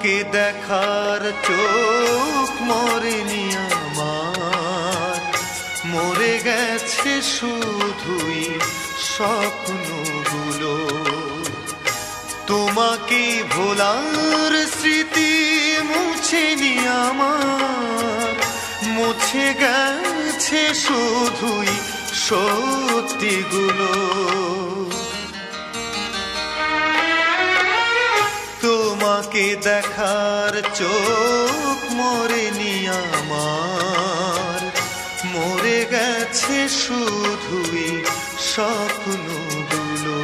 তোমাকে দেখার চোখ মরেনি আমার, মরে গেছে শুধুই স্বপ্নগুলো। তোমাকে ভোলার স্মৃতি মুছেনি আমার, মুছে গেছে শুধুই সত্যিগুলো। তোমাকে দেখার চোখ মরেনি আমার, মরে গেছে শুধুই স্বপ্নগুলো।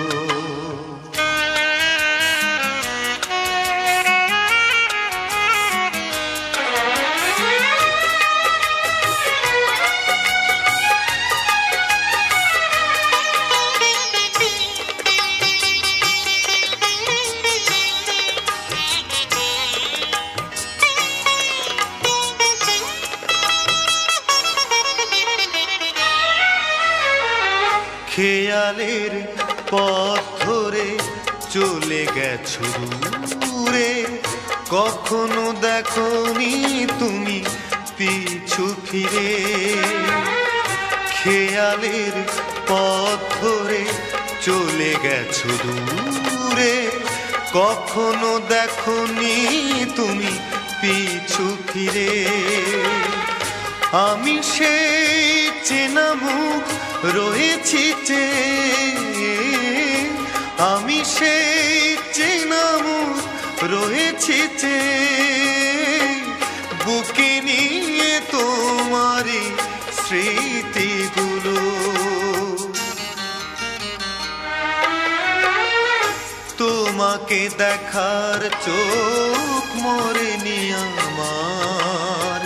খেয়ালের পথ ধরে চলে গেছো দূরে, কখনো দেখোনি তুমি পিছু ফিরে। খেয়ালের পথ ধরে চলে গেছো দূরে, কখনো দেখোনি তুমি পিছু ফিরে। আমি সেই চেনা মুখ রয়েছি চেয়ে, আমি সেই চেনা মুখ রয়েছি চেয়ে, বুকে নিয়ে তোমারই স্মৃতিগুলো। তোমাকে দেখার চোখ মরেনি আমার,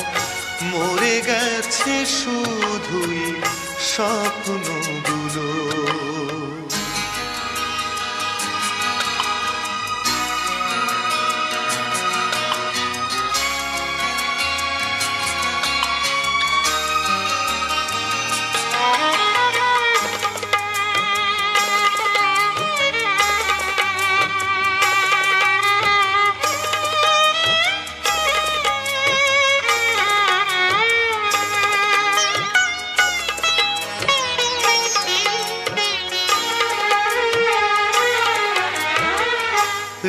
মরে গেছে শুধুই স্বপ্নগুলো।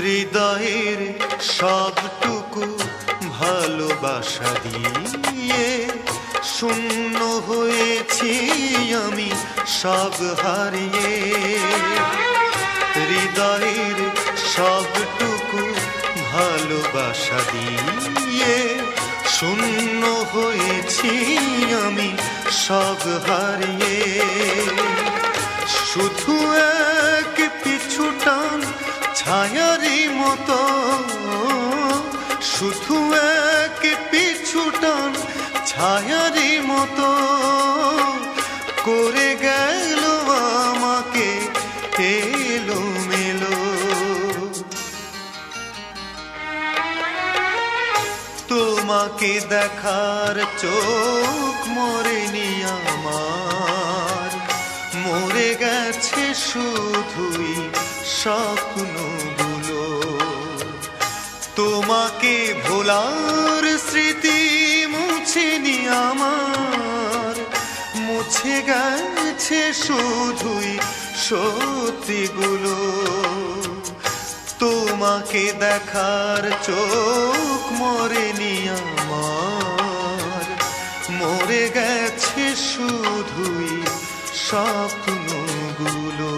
হৃদয়ের সবটুকু ভালোবাসা দিয়ে শূন্য হয়েছি আমি সব হারিয়ে। হৃদয়ের সবটুকু ভালোবাসা দিয়ে শূন্য হয়েছি আমি সব হারিয়ে। শুধু এক পিছু টান ছায়ারই মতো, শুধু এক পিছু টান ছায়ারই মতো করে গেল আমাকে এলোমেলো। তোমাকে দেখার চোখ মরেনি আমার, মরে গেছে শুধুই স্বপ্নগুলো। তোমাকে ভোলার স্মৃতি মুছেনি আমার, মুছে গেছে শুধুই সত্যিগুলো। তোমাকে দেখার চোখ মরেনি আমার, মরে গেছে শুধুই স্বপ্নগুলো।